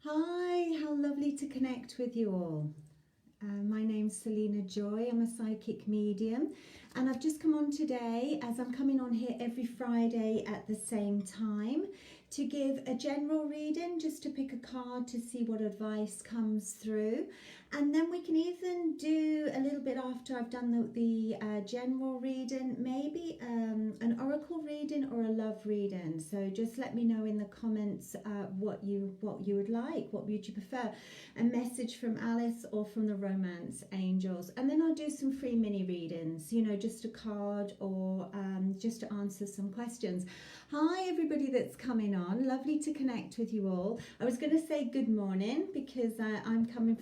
Hi, how lovely to connect with you all. My name's Selena Joy. I'm a psychic medium, and I've just come on today, as I'm coming on here every Friday at the same time, to give a general reading, just to pick a card to see what advice comes through. And then we can even do a little bit after I've done the general reading, maybe an oracle reading or a love reading. So just let me know in the comments what you would like. What would you prefer? A message from Alice or from the Romance Angels? And then I'll do some free mini readings, you know, just a card or just to answer some questions. Hi everybody that's coming on, lovely to connect with you all. I was going to say good morning because I'm coming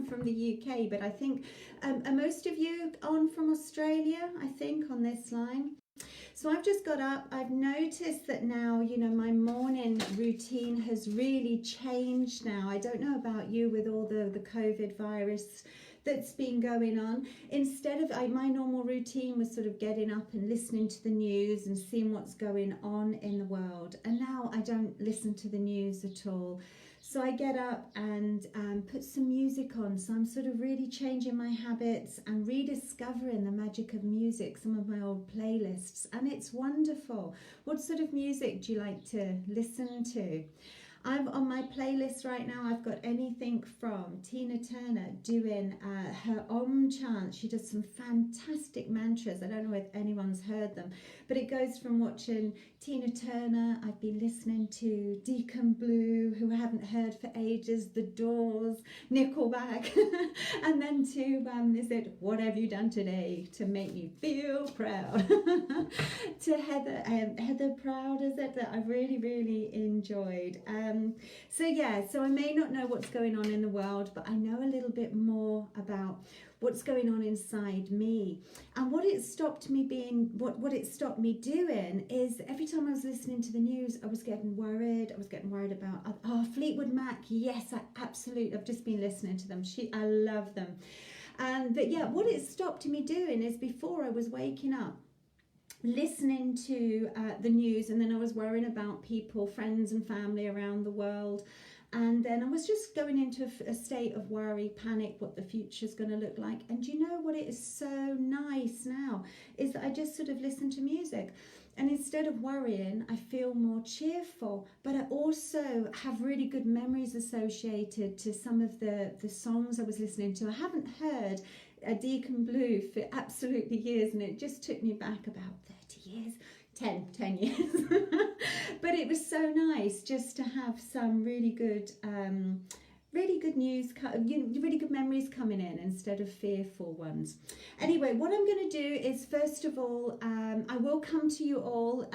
from the UK, but I think are most of you on from Australia, I think, on this line. So I've just got up. I've noticed that now, you know, my morning routine has really changed now. I don't know about you with all the COVID virus that's been going on. Instead of my normal routine was sort of getting up and listening to the news and seeing what's going on in the world. And now I don't listen to the news at all. So I get up and put some music on. So I'm sort of really changing my habits and rediscovering the magic of music, some of my old playlists. And it's wonderful. What sort of music do you like to listen to? I'm on my playlist right now. I've got anything from Tina Turner doing her Om chant. She does some fantastic mantras. I don't know if anyone's heard them, but it goes from watching Tina Turner. I've been listening to Deacon Blue, who I haven't heard for ages, The Doors, Nickelback, and then to, is it What Have You Done Today to Make Me Feel Proud? To Heather Proud, is it, that I've really enjoyed. So I may not know what's going on in the world, but I know a little bit more about what's going on inside me. And what it stopped me doing is every time I was listening to the news, I was getting worried. I was getting worried about, Fleetwood Mac. Yes, I've just been listening to them. I love them. But yeah, what it stopped me doing is before I was waking up, listening to the news, and then I was worrying about people, friends and family around the world, and then I was just going into a state of worry, panic, what the future's going to look like. And you know what, it is so nice now is that I just sort of listen to music, and instead of worrying, I feel more cheerful. But I also have really good memories associated to some of the songs I was listening to. I haven't heard a Deacon Blue for absolutely years, and it just took me back about 30 years, 10 years. But it was so nice just to have some really good news, really good memories coming in instead of fearful ones. Anyway, what I'm going to do is, first of all, I will come to you all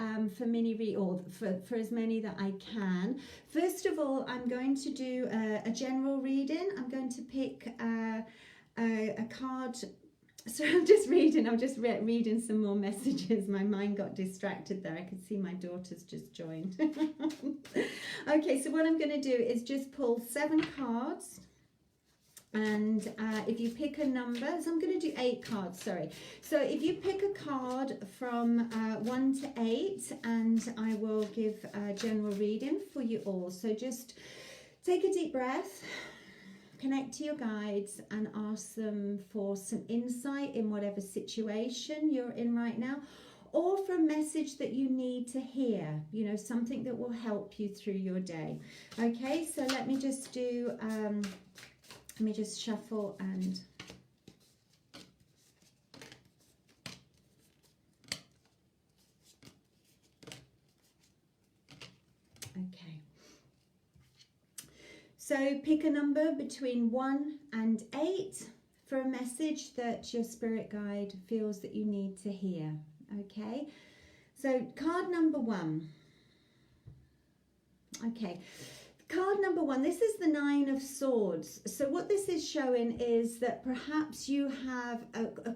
for for as many that I can. First of all, I'm going to do a general reading. I'm going to pick a card. So I'm just reading some more messages. My mind got distracted there. I could see my daughter's just joined. Okay, so what I'm going to do is just pull 7 cards. And if you pick a number, so I'm going to do 8 cards, sorry. So if you pick a card from 1 to 8, and I will give a general reading for you all. So just take a deep breath. Connect to your guides and ask them for some insight in whatever situation you're in right now, or for a message that you need to hear, you know, something that will help you through your day. Okay, so let me just do, let me just shuffle and... Okay. So pick a number between 1 and 8 for a message that your spirit guide feels that you need to hear. Okay, so card number 1. Okay, card number 1, this is the 9 of Swords. So what this is showing is that perhaps you have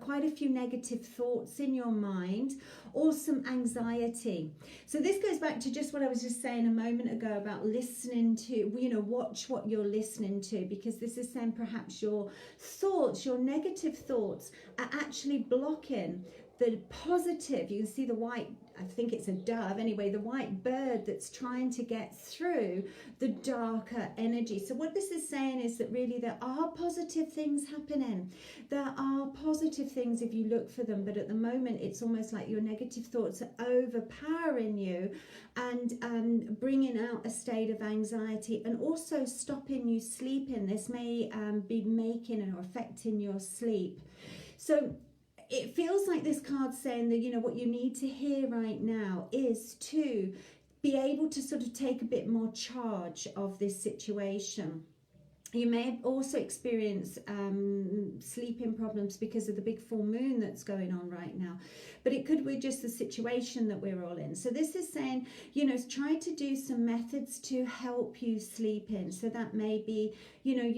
quite a few negative thoughts in your mind, or some anxiety. So this goes back to just what I was just saying a moment ago about listening to, you know, watch what you're listening to, because this is saying perhaps your thoughts, your negative thoughts, are actually blocking the positive, you can see the white, I think it's a dove anyway, the white bird that's trying to get through the darker energy. So what this is saying is that really there are positive things happening. There are positive things if you look for them, but at the moment it's almost like your negative thoughts are overpowering you and bringing out a state of anxiety and also stopping you sleeping. This may be making or affecting your sleep. So it feels like this card's saying that, you know, what you need to hear right now is to be able to sort of take a bit more charge of this situation. You may also experience sleeping problems because of the big full moon that's going on right now. But it could be just the situation that we're all in. So this is saying, you know, try to do some methods to help you sleep in. So that may be, you know,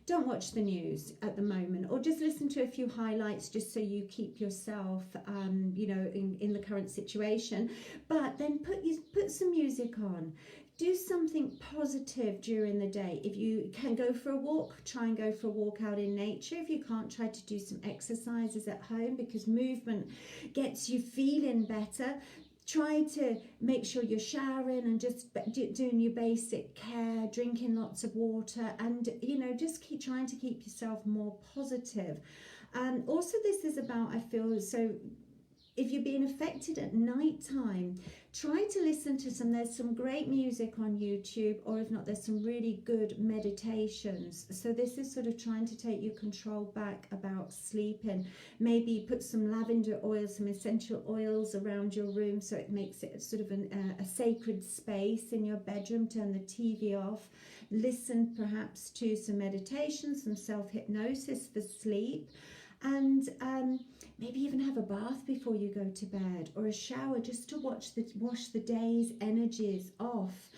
don't watch the news at the moment, or just listen to a few highlights just so you keep yourself, you know, in the current situation. But then put some music on. Do something positive during the day. If you can go for a walk, try and go for a walk out in nature. If you can't, try to do some exercises at home, because movement gets you feeling better. Try to make sure you're showering and just doing your basic care, drinking lots of water, and, you know, just keep trying to keep yourself more positive. Also, this is about, I feel, so if you're being affected at night time, try to listen to there's some great music on YouTube, or if not, there's some really good meditations. So this is sort of trying to take your control back about sleeping. Maybe put some lavender oil, some essential oils around your room so it makes it sort of a sacred space in your bedroom. Turn the TV off. Listen perhaps to some meditation, some self-hypnosis for sleep. And maybe even have a bath before you go to bed, or a shower, just to wash the day's energies off,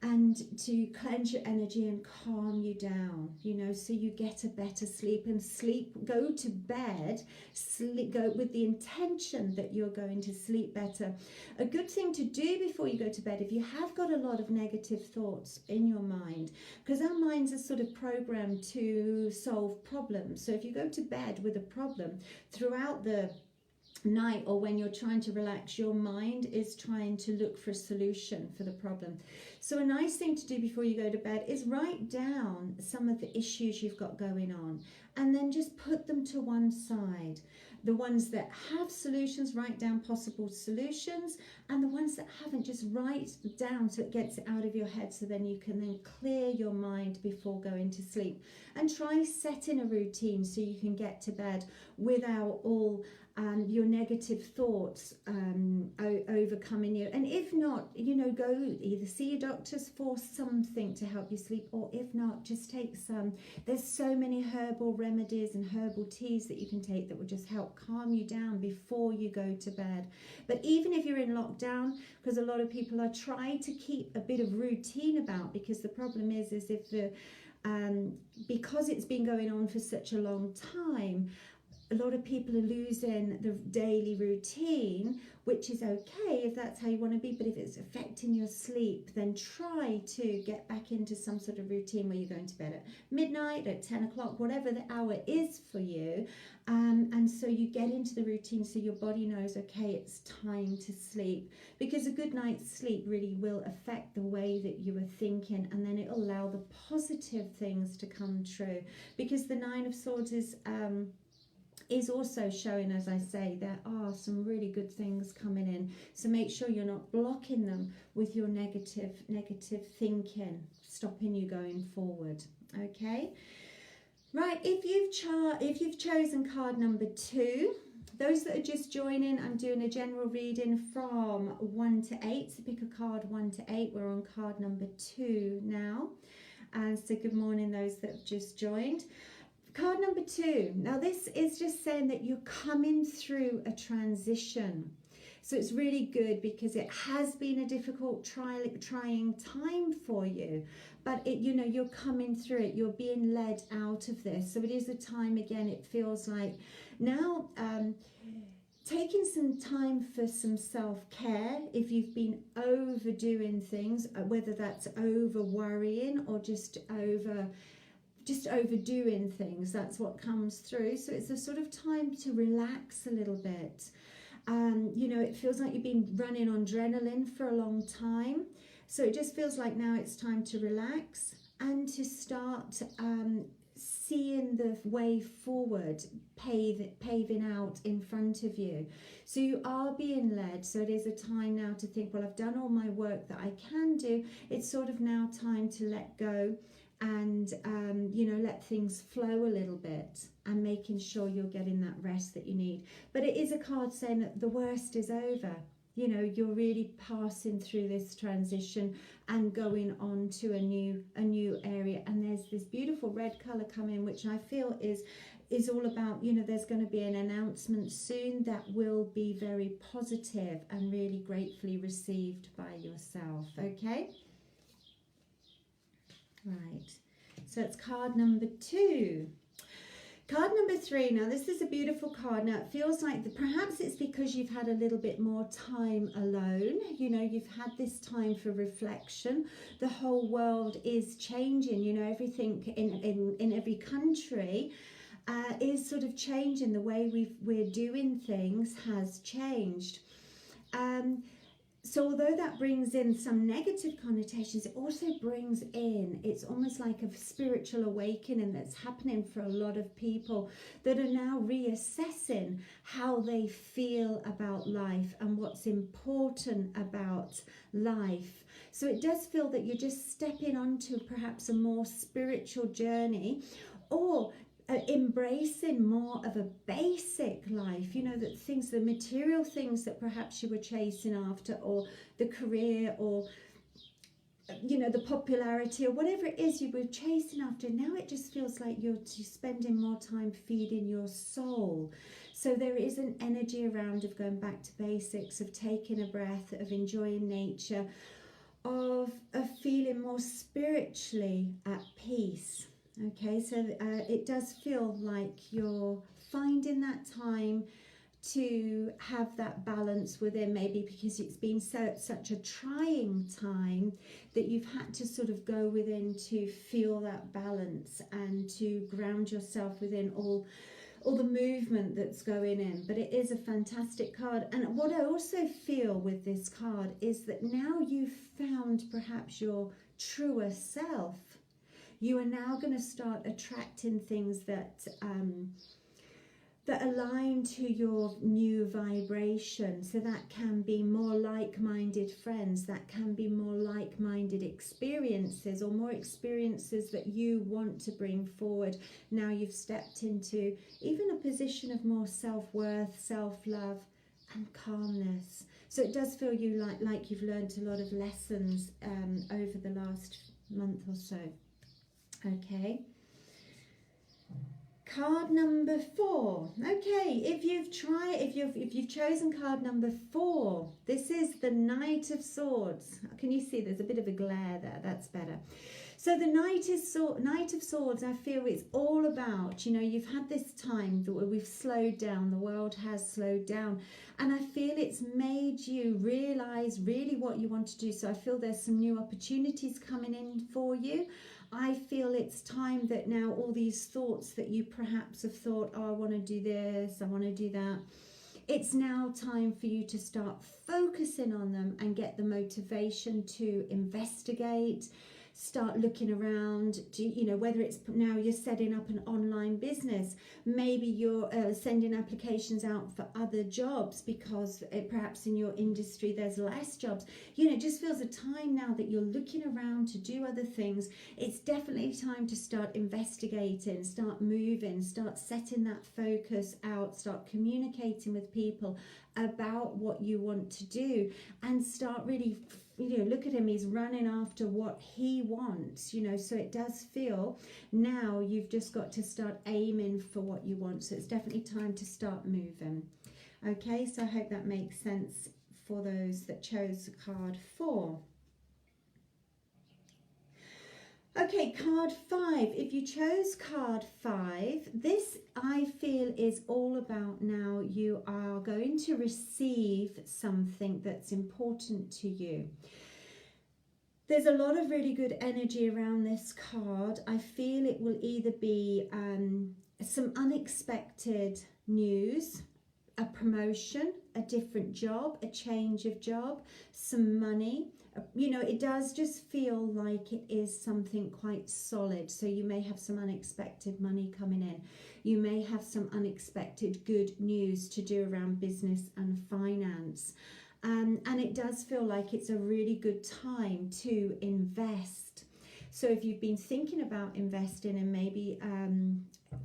and to cleanse your energy and calm you down, you know, so you get a better sleep. And go to bed, go with the intention that you're going to sleep better. A good thing to do before you go to bed, if you have got a lot of negative thoughts in your mind, because our minds are sort of programmed to solve problems. So if you go to bed with a problem, throughout the night or when you're trying to relax, your mind is trying to look for a solution for the problem. So a nice thing to do before you go to bed is write down some of the issues you've got going on, and then just put them to one side. The ones that have solutions, write down possible solutions, and the ones that haven't, just write down so it gets it out of your head, so then you can then clear your mind before going to sleep. And try setting a routine so you can get to bed without all your negative thoughts overcoming you. And if not, you know, go either see your doctors for something to help you sleep, or if not, just take some. There's so many herbal remedies and herbal teas that you can take that will just help calm you down before you go to bed. But even if you're in lockdown, because a lot of people are trying to keep a bit of routine about, because the problem is if the because it's been going on for such a long time, a lot of people are losing the daily routine, which is okay if that's how you want to be. But if it's affecting your sleep, then try to get back into some sort of routine where you're going to bed at midnight, at 10 o'clock, whatever the hour is for you. And so you get into the routine so your body knows, okay, it's time to sleep. Because a good night's sleep really will affect the way that you are thinking, and then it'll allow the positive things to come true. Because the Nine of Swords is also showing, as I say, there are some really good things coming in. So make sure you're not blocking them with your negative thinking, stopping you going forward. Okay, right. If you've chosen card number 2, those that are just joining, I'm doing a general reading from 1 to 8. So pick a card 1 to 8. We're on card number 2 now. And so good morning, those that have just joined. Card number 2. Now this is just saying that you're coming through a transition. So it's really good because it has been a difficult, trying time for you. But you know, you're coming through it. You're being led out of this. So it is a time, again, it feels like now taking some time for some self-care. If you've been overdoing things, whether that's over worrying or just over just overdoing things. That's what comes through. So it's a sort of time to relax a little bit. You know, it feels like you've been running on adrenaline for a long time. So it just feels like now it's time to relax and to start seeing the way forward, paving out in front of you. So you are being led. So it is a time now to think, well, I've done all my work that I can do. It's sort of now time to let go and, you know, let things flow a little bit, and making sure you're getting that rest that you need. But it is a card saying that the worst is over. You know, you're really passing through this transition and going on to a new area. And there's this beautiful red color coming, which I feel is all about, you know, there's going to be an announcement soon that will be very positive and really gratefully received by yourself. Okay. Right. So it's card number 2. Card number 3, now this is a beautiful card. Now it feels like perhaps it's because you've had a little bit more time alone. You know, you've had this time for reflection. The whole world is changing. You know, everything in every country is sort of changing. The way we're doing things has changed. So although that brings in some negative connotations, it also brings in, it's almost like a spiritual awakening that's happening for a lot of people that are now reassessing how they feel about life and what's important about life. So it does feel that you're just stepping onto perhaps a more spiritual journey, or embracing more of a basic life, you know, that things, the material things that perhaps you were chasing after, or the career, or, you know, the popularity, or whatever it is you were chasing after. Now it just feels like you're spending more time feeding your soul. So there is an energy around of going back to basics, of taking a breath, of enjoying nature, of feeling more spiritually at peace. Okay, so it does feel like you're finding that time to have that balance within, maybe because it's been such a trying time that you've had to sort of go within to feel that balance and to ground yourself within all the movement that's going in. But it is a fantastic card. And what I also feel with this card is that now you've found perhaps your truer self. You are now going to start attracting things that align to your new vibration. So that can be more like-minded friends, that can be more like-minded experiences, or more experiences that you want to bring forward. Now you've stepped into even a position of more self-worth, self-love and calmness. So it does feel like you've learned a lot of lessons over the last month or so. Okay, card number 4. Okay, if you've chosen card number 4, this is the Knight of Swords. Can you see there's a bit of a glare there? That's better. So the Knight of Swords, I feel it's all about, you know, you've had this time where we've slowed down, the world has slowed down, and I feel it's made you realize really what you want to do. So I feel there's some new opportunities coming in for you. I feel it's time that now all these thoughts that you perhaps have thought, oh, I want to do this, I want to do that. It's now time for you to start focusing on them and get the motivation to investigate, start looking around, you know, whether it's now you're setting up an online business, maybe you're sending applications out for other jobs because perhaps in your industry there's less jobs. You know, it just feels a time now that you're looking around to do other things. It's definitely time to start investigating, start moving, start setting that focus out, start communicating with people about what you want to do, and start really, you know, look at him, he's running after what he wants, you know. So it does feel now you've just got to start aiming for what you want. So it's definitely time to start moving. Okay, so I hope that makes sense for those that chose card 4. Okay, card 5. If you chose card 5, this I feel is all about now you are going to receive something that's important to you. There's a lot of really good energy around this card. I feel it will either be some unexpected news, a promotion, a different job, a change of job, some money. You know, it does just feel like it is something quite solid. So you may have some unexpected money coming in. You may have some unexpected good news to do around business and finance. And it does feel like it's a really good time to invest. So if you've been thinking about investing in maybe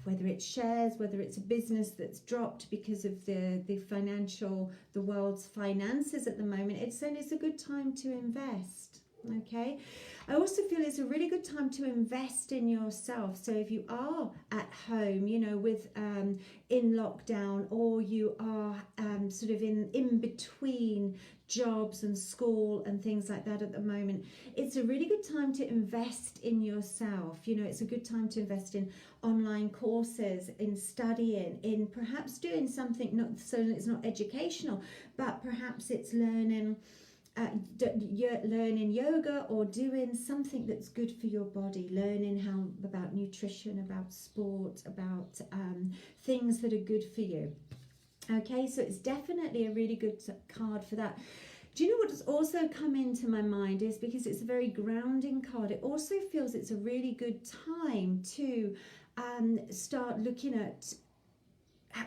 whether it's shares, whether it's a business that's dropped because of the world's finances at the moment, it's a good time to invest. Okay, I also feel it's a really good time to invest in yourself. So if you are at home, you know, with in lockdown, or you are sort of in between jobs and school and things like that at the moment, it's a really good time to invest in yourself. You know, it's a good time to invest in online courses, in studying, in perhaps doing something, not so it's not educational, but perhaps it's learning yoga, or doing something that's good for your body, learning how about nutrition, about sport, about things that are good for you. Okay, so it's definitely a really good card for that. Do you know what has also come into my mind is, because it's a very grounding card, it also feels it's a really good time to start looking at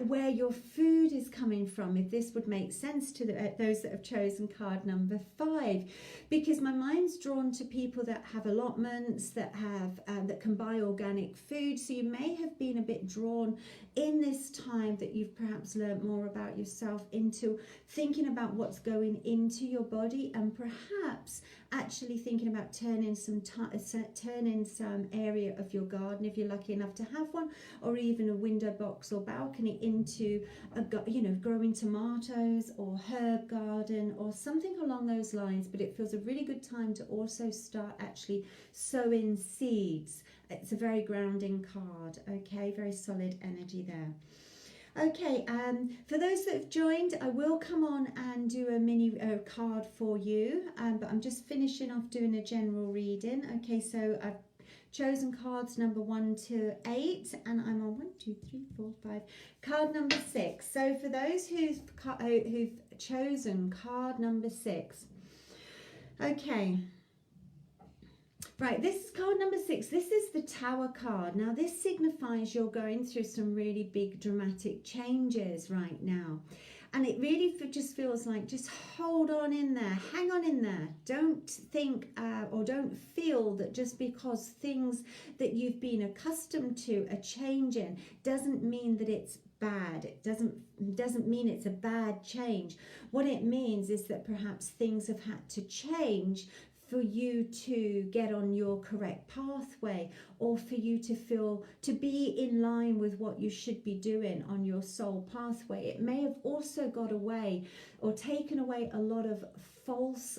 where your food is coming from, if this would make sense to those that have chosen card number 5, because my mind's drawn to people that have allotments, that have that can buy organic food. So you may have been a bit drawn in this time that you've perhaps learned more about yourself, into thinking about what's going into your body, and perhaps actually thinking about turning some area of your garden, if you're lucky enough to have one, or even a window box or balcony, into growing tomatoes or herb garden or something along those lines. But it feels a really good time to also start actually sowing seeds. It's a very grounding card. Okay, very solid energy there. Okay, for those that have joined, I will come on and do a mini card for you, but I'm just finishing off doing a general reading. Okay, so I've chosen cards number 1 to 8, and I'm on 1, 2, 3, 4, 5, card number 6. So for those who've chosen card number 6, okay. Right, this is card number 6. This is the Tower card. Now, this signifies you're going through some really big dramatic changes right now. And it really just feels like, just hold on in there, hang on in there. Don't think or don't feel that just because things that you've been accustomed to are changing doesn't mean that it's bad. It doesn't mean it's a bad change. What it means is that perhaps things have had to change for you to get on your correct pathway, or for you to be in line with what you should be doing on your soul pathway. It may have also got away or taken away a lot of false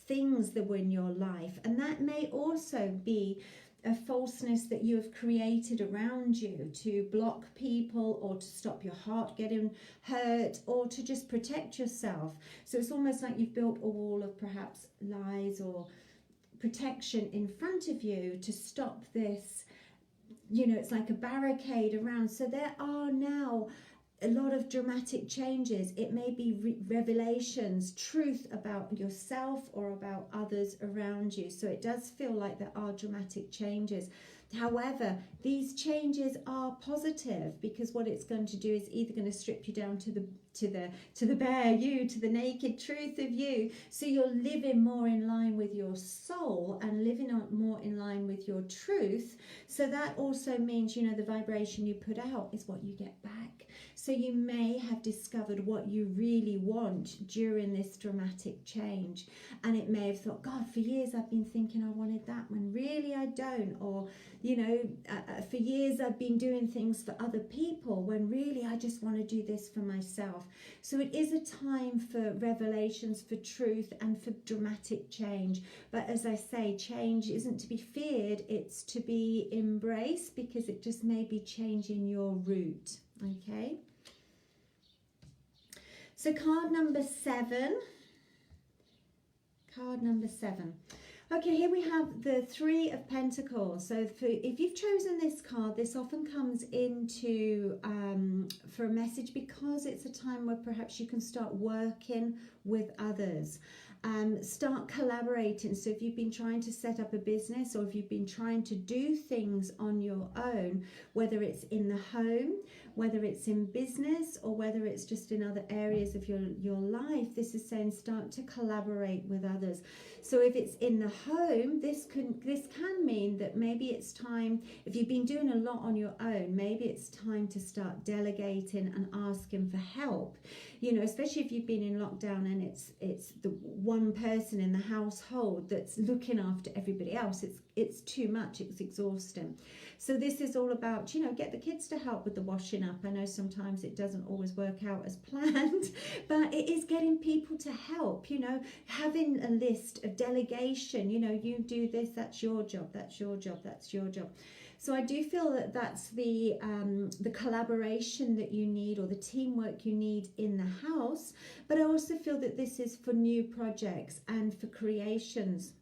things that were in your life, and that may also be a falseness that you have created around you to block people, or to stop your heart getting hurt, or to just protect yourself. So it's almost like you've built a wall of perhaps lies or protection in front of you to stop this. You know, it's like a barricade around. So there are now a lot of dramatic changes. It may be revelations, truth about yourself or about others around you. So it does feel like there are dramatic changes. However, these changes are positive, because what it's going to do is either going to strip you down to the bare you, to the naked truth of you. So you're living more in line with your soul and living more in line with your truth. So that also means, you know, the vibration you put out is what you get back. So you may have discovered what you really want during this dramatic change. And it may have thought, God, for years I've been thinking I wanted that, when really I don't. Or, you know, for years I've been doing things for other people, when really I just want to do this for myself. So it is a time for revelations, for truth, and for dramatic change. But as I say, change isn't to be feared, it's to be embraced, because it just may be changing your route. Okay, so card number 7. Okay, here we have the Three of Pentacles. So if you've chosen this card, this often comes into for a message because it's a time where perhaps you can start working with others. Start collaborating. So if you've been trying to set up a business, or if you've been trying to do things on your own, whether it's in the home, whether it's in business, or whether it's just in other areas of your life, this is saying start to collaborate with others. So if it's in the home, this can mean that maybe it's time, if you've been doing a lot on your own, maybe it's time to start delegating and asking for help. You know, especially if you've been in lockdown and it's the one person in the household that's looking after everybody else. It's too much, it's exhausting. So this is all about, you know, get the kids to help with the washing up. I know sometimes it doesn't always work out as planned, but it is getting people to help, you know, having a list of delegation, you know, you do this, that's your job, that's your job, that's your job. So I do feel that that's the collaboration that you need, or the teamwork you need in the house. But I also feel that this is for new projects and for creations.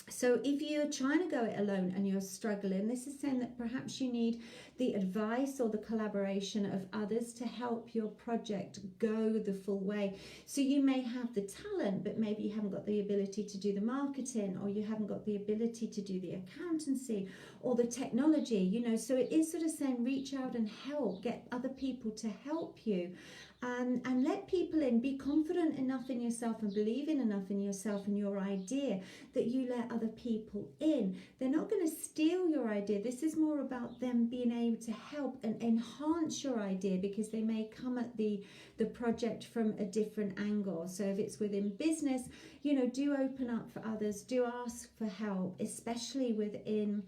So if you're trying to go it alone and you're struggling, this is saying that perhaps you need the advice or the collaboration of others to help your project go the full way. So you may have the talent, but maybe you haven't got the ability to do the marketing, or you haven't got the ability to do the accountancy or the technology, you know. So it is sort of saying reach out and help, get other people to help you. And let people in. Be confident enough in yourself and believing enough in yourself and your idea that you let other people in. They're not going to steal your idea. This is more about them being able to help and enhance your idea, because they may come at the project from a different angle. So if it's within business, you know, do open up for others, do ask for help, especially within,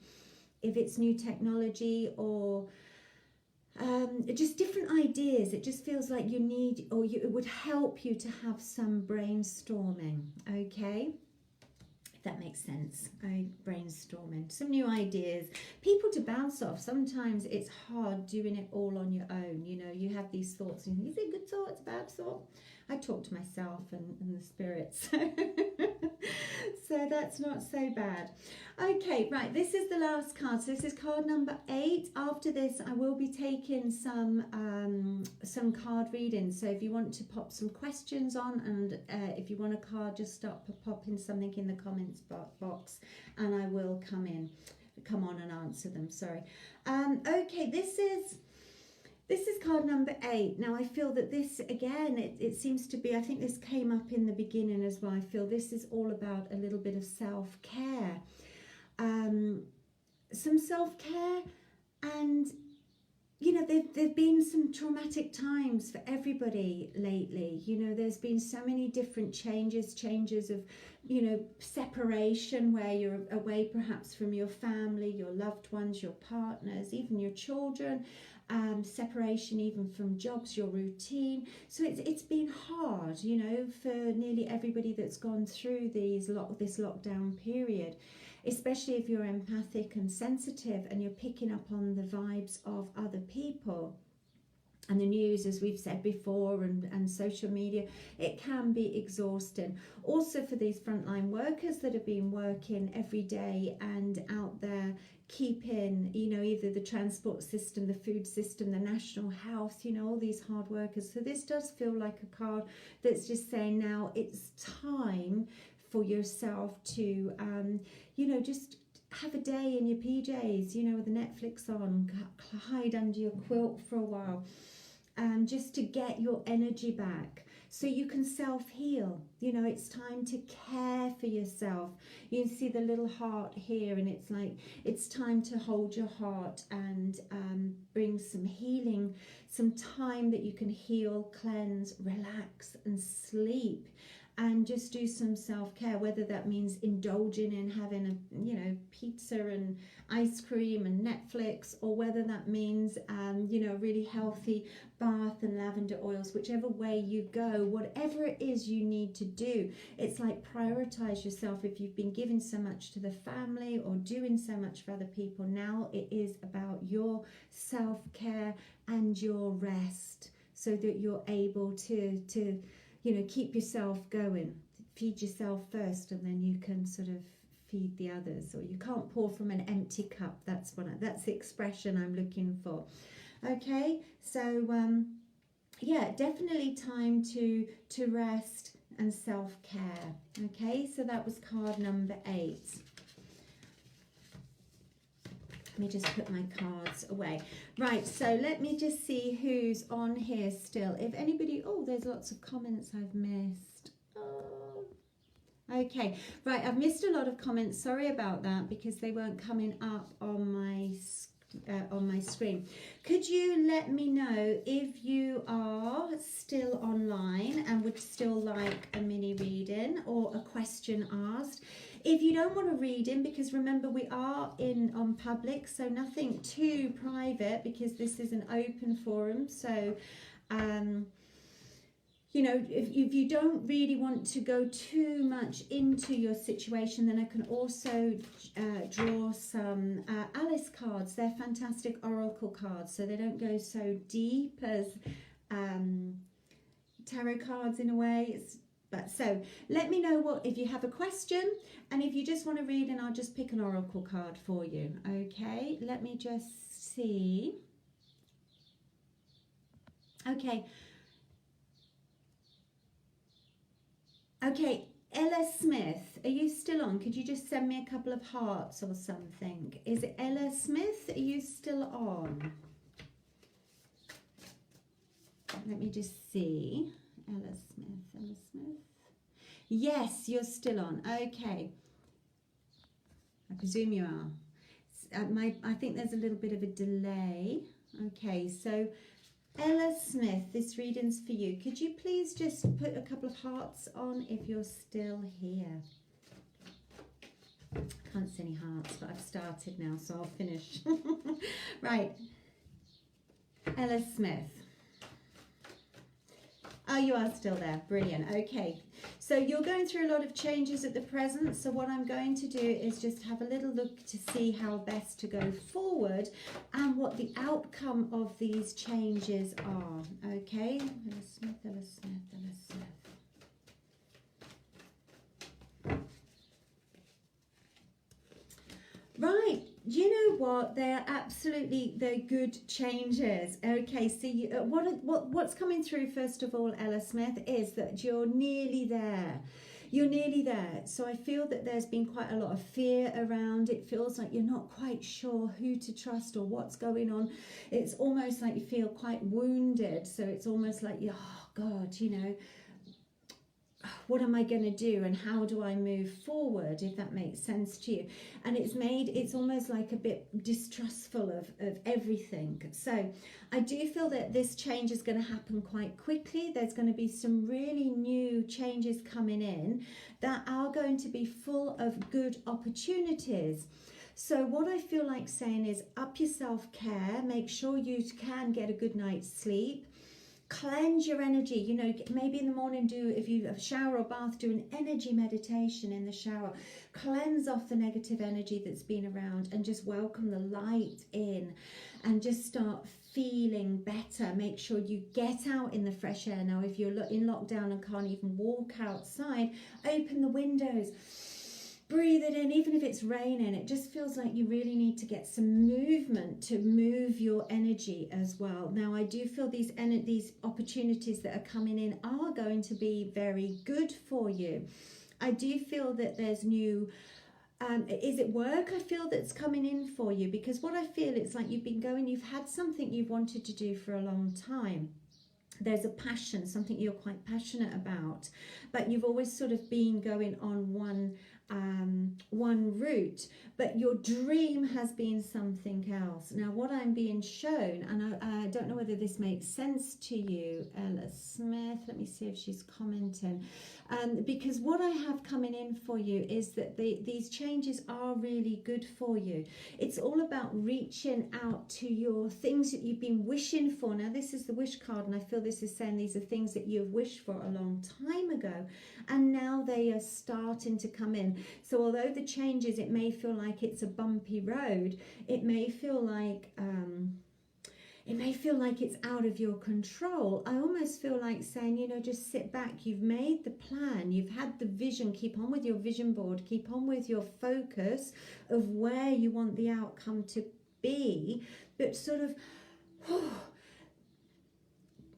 if it's new technology or just different ideas. It just feels like you need, or it would help you to have some brainstorming, okay? If that makes sense. Brainstorming, some new ideas, people to bounce off. Sometimes it's hard doing it all on your own. You know, you have these thoughts and you think good thoughts, bad thought. I talk to myself and the spirits. So that's not so bad. Okay, right, this is the last card. So this is card number 8. After this, I will be taking some card readings. So if you want to pop some questions on, and if you want a card, just start popping something in the comments box, and I will come on and answer them. Sorry. Okay, this is card number 8. Now I feel that this, again, it seems to be, I think this came up in the beginning as well. I feel this is all about a little bit of self-care. Some self-care, and you know, there've been some traumatic times for everybody lately. You know, there's been so many different changes of, you know, separation, where you're away perhaps from your family, your loved ones, your partners, even your children. Separation even from jobs, your routine. So it's been hard, you know, for nearly everybody that's gone through this lockdown period, especially if you're empathic and sensitive and you're picking up on the vibes of other people. And the news, as we've said before, and social media, it can be exhausting. Also for these frontline workers that have been working every day and out there keeping, you know, either the transport system, the food system, the national health, you know, all these hard workers. So this does feel like a card that's just saying now it's time for yourself to, you know, just have a day in your PJs, you know, with the Netflix on, hide under your quilt for a while, just to get your energy back so you can self-heal. You know, it's time to care for yourself. You can see the little heart here, and it's like it's time to hold your heart and bring some healing, some time that you can heal, cleanse, relax and sleep. And just do some self-care, whether that means indulging in having a, you know, pizza and ice cream and Netflix, or whether that means, you know, really healthy bath and lavender oils, whichever way you go, whatever it is you need to do. It's like prioritize yourself. If you've been giving so much to the family or doing so much for other people, now it is about your self-care and your rest, so that you're able to you know, keep yourself going, feed yourself first, and then you can sort of feed the others, or you can't pour from an empty cup. That's the expression I'm looking for. Okay, so yeah, definitely time to rest and self-care. Okay, so that was card number 8. Let me just put my cards away. Right, so let me just see who's on here still. If anybody, oh, there's lots of comments I've missed. Oh. Okay, right, I've missed a lot of comments. Sorry about that, because they weren't coming up on my screen. Could you let me know if you are still online and would still like a mini reading or a question asked? If you don't want a reading, because remember we are on public, so nothing too private, because this is an open forum. So you know, if you don't really want to go too much into your situation, then I can also draw some Alice cards. They're fantastic oracle cards, so they don't go so deep as tarot cards in a way. But so let me know if you have a question, and if you just want to read, and I'll just pick an oracle card for you. Okay, let me just see. Okay. Okay, Ella Smith, are you still on? Could you just send me a couple of hearts or something? Is it Ella Smith? Are you still on? Let me just see. Ella Smith. Yes, you're still on. Okay. I presume you are. I think there's a little bit of a delay. Okay, so Ella Smith, this reading's for you. Could you please just put a couple of hearts on if you're still here? Can't see any hearts, but I've started now, so I'll finish. Right. Ella Smith. Oh, you are still there. Brilliant. Okay. So you're going through a lot of changes at the present. So what I'm going to do is just have a little look to see how best to go forward and what the outcome of these changes are. Okay. Ella Smith, Ella Smith, Ella Smith. Right, you know what? They're good changes. Okay, so what's coming through first of all, Ella Smith, is that you're nearly there. You're nearly there. So I feel that there's been quite a lot of fear around. It feels like you're not quite sure who to trust or what's going on. It's almost like you feel quite wounded. So it's almost like, oh God, you know, what am I going to do and how do I move forward, if that makes sense to you? And it's almost like a bit distrustful of everything. So I do feel that this change is going to happen quite quickly. There's going to be some really new changes coming in that are going to be full of good opportunities. So what I feel like saying is up your self-care, make sure you can get a good night's sleep. Cleanse your energy, you know, maybe in the morning if you have a shower or bath, do an energy meditation in the shower. Cleanse off the negative energy that's been around and just welcome the light in and just start feeling better. Make sure you get out in the fresh air. Now, if you're in lockdown and can't even walk outside, open the windows. Breathe it in, even if it's raining. It just feels like you really need to get some movement to move your energy as well. Now, I do feel these opportunities that are coming in are going to be very good for you. I do feel that there's new, is it work I feel that's coming in for you? Because what I feel, it's like you've had something you've wanted to do for a long time. There's a passion, something you're quite passionate about, but you've always sort of been going on one route, but your dream has been something else. Now, what I'm being shown, and I don't know whether this makes sense to you, Ella Smith, let me see if she's commenting, because what I have coming in for you is that these changes are really good for you. It's all about reaching out to your things that you've been wishing for. Now, this is the wish card, and I feel this is saying these are things that you've wished for a long time ago, and now they are starting to come in. So although the changes, it may feel like it's a bumpy road, it may feel like it may feel like it's out of your control. I almost feel like saying, you know, just sit back. You've made the plan. You've had the vision. Keep on with your vision board. Keep on with your focus of where you want the outcome to be. But sort of,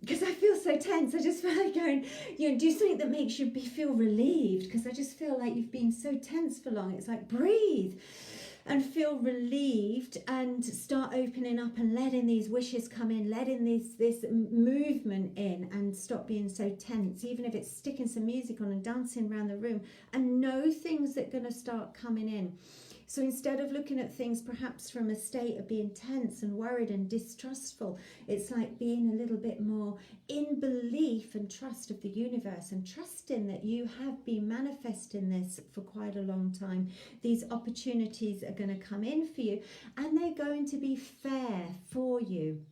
because I feel so tense, I just feel like going, you know, do something that makes you feel relieved, because I just feel like you've been so tense for long. It's like, breathe and feel relieved and start opening up and letting these wishes come in, letting this movement in, and stop being so tense, even if it's sticking some music on and dancing around the room, and know things that are going to start coming in. So instead of looking at things perhaps from a state of being tense and worried and distrustful, it's like being a little bit more in belief and trust of the universe, and trusting that you have been manifesting this for quite a long time. These opportunities are going to come in for you, and they're going to be fair for you.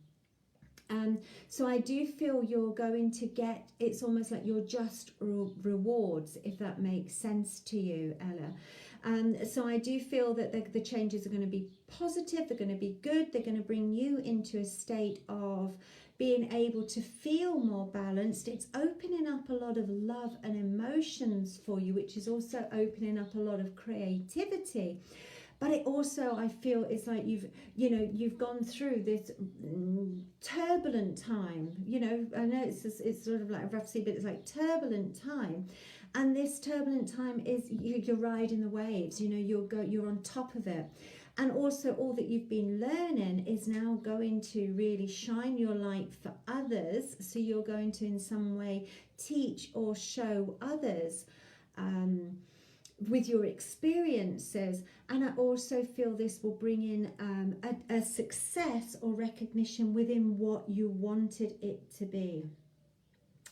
So I do feel you're going to get, it's almost like your just rewards, if that makes sense to you, Ella. So I do feel that the changes are going to be positive, they're going to be good, they're going to bring you into a state of being able to feel more balanced. It's opening up a lot of love and emotions for you, which is also opening up a lot of creativity. But it also, I feel, it's like you've gone through this turbulent time. You know, I know it's sort of like a rough sea, but it's like turbulent time. And this turbulent time is you're riding the waves. You know, you're on top of it. And also all that you've been learning is now going to really shine your light for others. So you're going to in some way teach or show others with your experiences. And I also feel this will bring in a success or recognition within what you wanted it to be.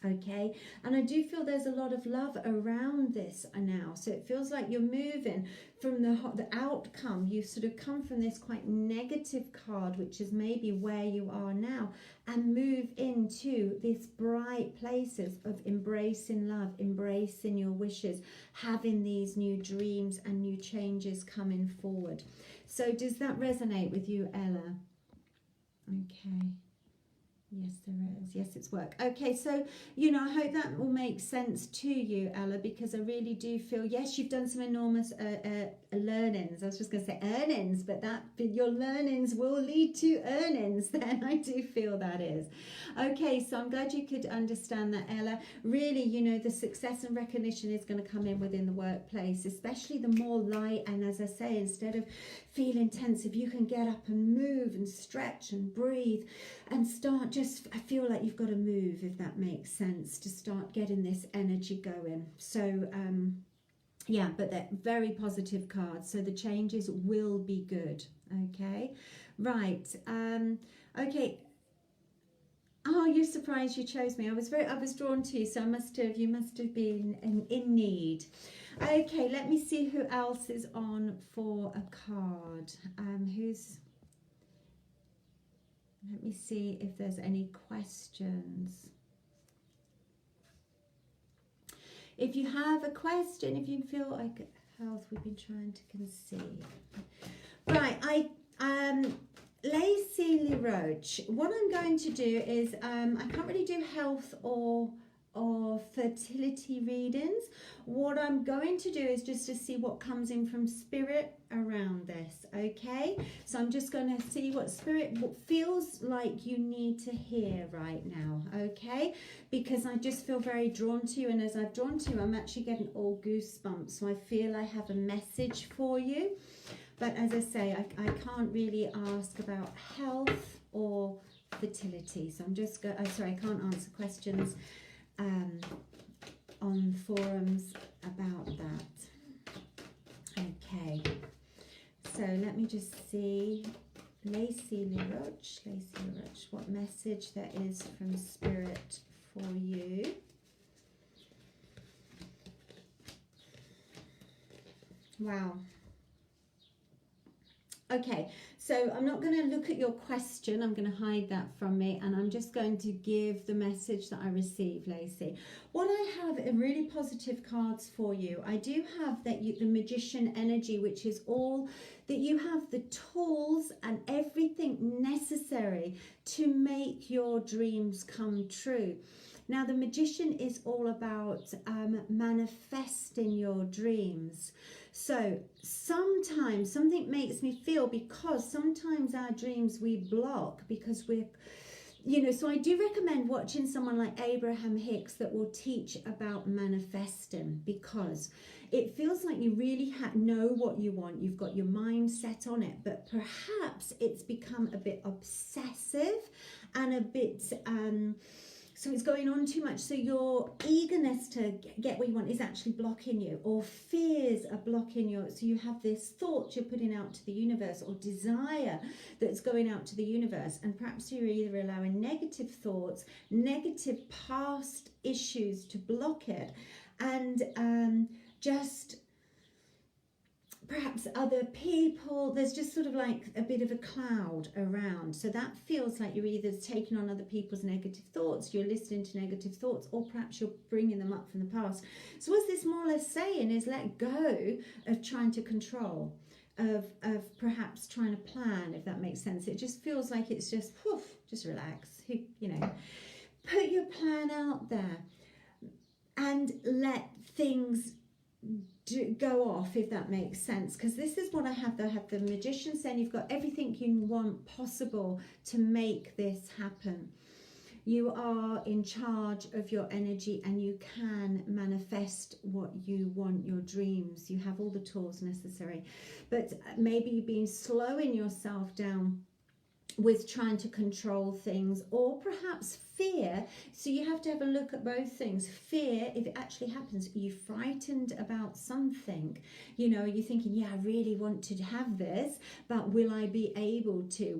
Okay, and I do feel there's a lot of love around this now. So it feels like you're moving from the outcome. You've sort of come from this quite negative card, which is maybe where you are now, and move into these bright places of embracing love, embracing your wishes, having these new dreams and new changes coming forward. So does that resonate with you, Ella? Okay. Yes, there is. Yes, it's work. Okay, so, you know, I hope that will make sense to you, Ella, because I really do feel, yes, you've done some enormous learnings. I was just going to say earnings, but your learnings will lead to earnings. Then I do feel that is. Okay, so I'm glad you could understand that, Ella. Really, you know, the success and recognition is going to come in within the workplace, especially the more light. And as I say, instead of feeling tense, if you can get up and move and stretch and breathe and start I feel like you've got to move, if that makes sense, to start getting this energy going. So yeah, but they're very positive cards, so the changes will be good. Okay, right. Okay. Oh, you're surprised you chose me. I was drawn to you, so you must have been in need. Okay, let me see who else is on for a card. Let me see if there's any questions. If you have a question, if you feel like health, we've been trying to conceive. Right, Lacey LeRoche, what I'm going to do is, I can't really do health or fertility readings. What I'm going to do is just to see what comes in from spirit around this. Okay, so I'm just going to see what feels like you need to hear right now. Okay, because I just feel very drawn to you, and as I've drawn to you, I'm actually getting all goosebumps, so I feel I have a message for you. But as I say, I can't really ask about health or fertility, so I'm just sorry, I can't answer questions on forums about that. Okay, so let me just see. Lacey LeRoche, what message there is from spirit for you. Wow. Okay, so I'm not going to look at your question. I'm going to hide that from me, and I'm just going to give the message that I received, Lacey. What I have are really positive cards for you. I do have that the magician energy, which is all that you have the tools and everything necessary to make your dreams come true. Now, the magician is all about manifesting your dreams. So sometimes something makes me feel, because sometimes our dreams we block because we're, so I do recommend watching someone like Abraham Hicks that will teach about manifesting, because it feels like you really know what you want. You've got your mind set on it, but perhaps it's become a bit obsessive and a bit... so it's going on too much. So your eagerness to get what you want is actually blocking you, or fears are blocking you. So you have this thought you're putting out to the universe, or desire that's going out to the universe. And perhaps you're either allowing negative thoughts, negative past issues to block it. And just perhaps other people, there's just sort of like a bit of a cloud around. So that feels like you're either taking on other people's negative thoughts, you're listening to negative thoughts, or perhaps you're bringing them up from the past. So what this more or less saying is, let go of trying to control, of perhaps trying to plan, if that makes sense. It just feels like it's just, whew, just relax, put your plan out there and let things go off, if that makes sense. Because this is what I have. I have the magician saying you've got everything you want possible to make this happen. You are in charge of your energy, and you can manifest what you want, your dreams. You have all the tools necessary. But maybe you've been slowing yourself down with trying to control things, or perhaps fear. So you have to have a look at both things. Fear, if it actually happens, are you frightened about something? Are you thinking, yeah, I really want to have this, but will I be able to?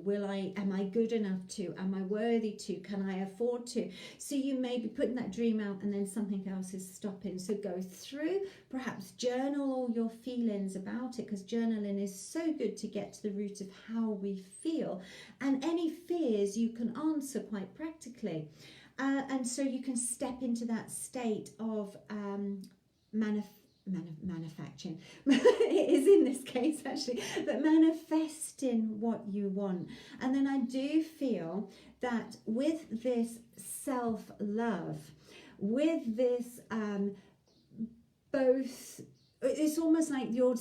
Am I good enough to? Am I worthy to? Can I afford to? So you may be putting that dream out, and then something else is stopping. So go through, perhaps journal all your feelings about it, because journaling is so good to get to the root of how we feel. And any fears you can answer quite practically. And so you can step into that state of manufacturing. It is in this case, actually, but manifesting what you want. And then I do feel that with this self-love, with this both... It's almost like your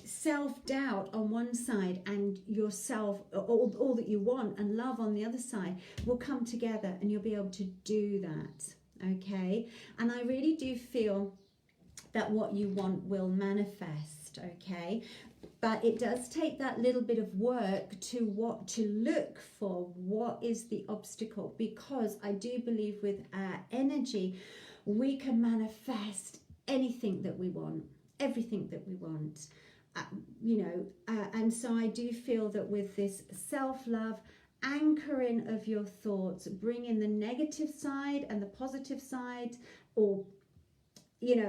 self-doubt on one side and yourself, all that you want and love on the other side, will come together, and you'll be able to do that, okay? And I really do feel that what you want will manifest, okay? But it does take that little bit of work to look for what is the obstacle, because I do believe with our energy, we can manifest anything that we want. Everything that we want, and so I do feel that with this self-love, anchoring of your thoughts, bringing the negative side and the positive side, or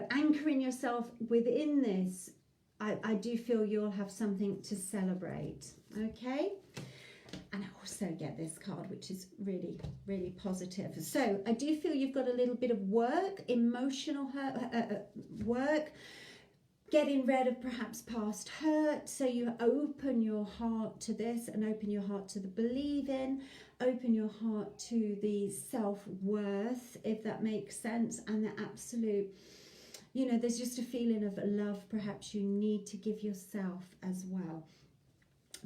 anchoring yourself within this, I do feel you'll have something to celebrate, okay? And I also get this card, which is really, really positive. So I do feel you've got a little bit of work, emotional work, getting rid of perhaps past hurt. So you open your heart to this, and open your heart to the believing, open your heart to the self-worth, if that makes sense, and the absolute, there's just a feeling of love perhaps you need to give yourself as well.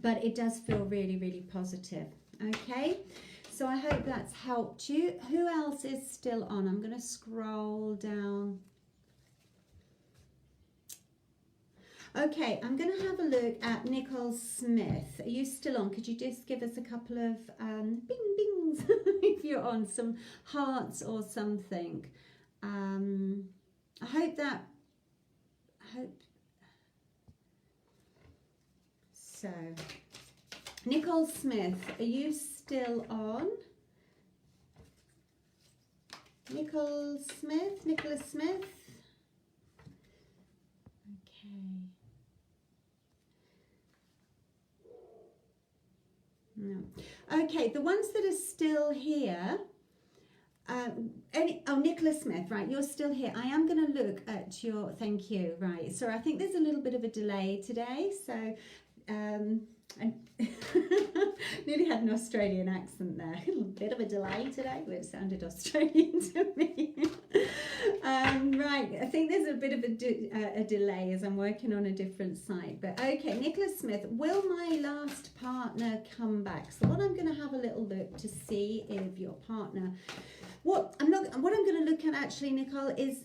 But it does feel really, really positive, okay? So I hope that's helped you. Who else is still on? I'm going to scroll down. Okay, I'm going to have a look at Nicole Smith. Are you still on? Could you just give us a couple of bing bings if you're on, some hearts or something? I hope so. Nicole Smith, are you still on? Nichols Smith? Okay. Okay, the ones that are still here, Nichols Smith, right, you're still here. I am going to look at your, thank you, right. So I think there's a little bit of a delay today. So I nearly had an Australian accent there. A bit of a delay today, but it sounded Australian to me. Right, I think there's a bit of a delay as I'm working on a different site. But okay, Nichols Smith, will my last partner come back? So what I'm going to have a little look to see if your partner, what I'm going to look at actually, Nicole, is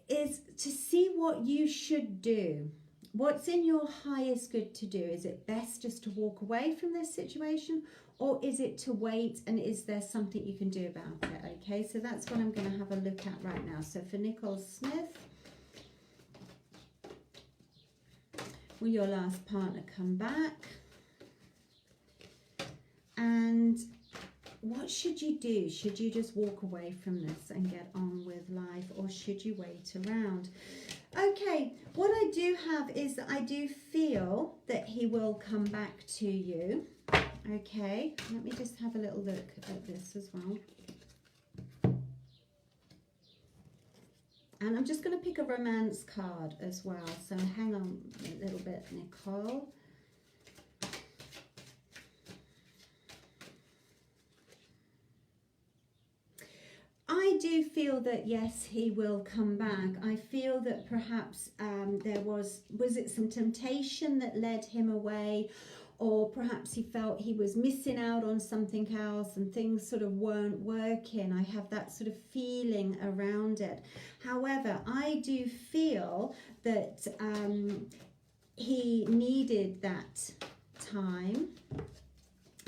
to see what you should do. What's in your highest good to do? Is it best just to walk away from this situation, or is it to wait, and is there something you can do about it? Okay, so that's what I'm going to have a look at right now. So for Nicole Smith, will your last partner come back? And what should you do? Should you just walk away from this and get on with life, or should you wait around? Okay, what I do have is that I do feel that he will come back to you. Okay, let me just have a little look at this as well. And I'm just going to pick a romance card as well. So hang on a little bit, Nicole. I do feel that yes, he will come back. I feel that perhaps there was it some temptation that led him away, or perhaps he felt he was missing out on something else and things sort of weren't working. I have that sort of feeling around it. However, I do feel that he needed that time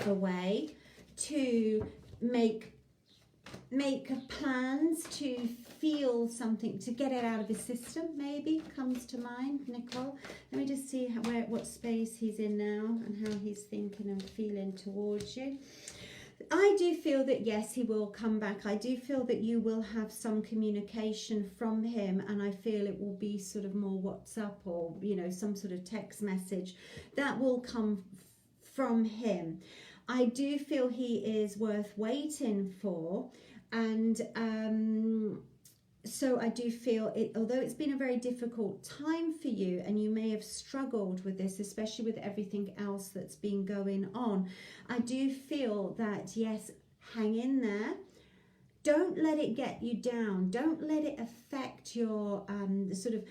away to make plans, to feel something, to get it out of his system, maybe comes to mind, Nicole. Let me just see what space he's in now and how he's thinking and feeling towards you. I do feel that yes, he will come back. I do feel that you will have some communication from him, and I feel it will be sort of more WhatsApp or, you know, some sort of text message that will come from him. I do feel he is worth waiting for. And so I do feel it, although it's been a very difficult time for you and you may have struggled with this, especially with everything else that's been going on, I do feel that, yes, hang in there. Don't let it get you down. Don't let it affect your sort of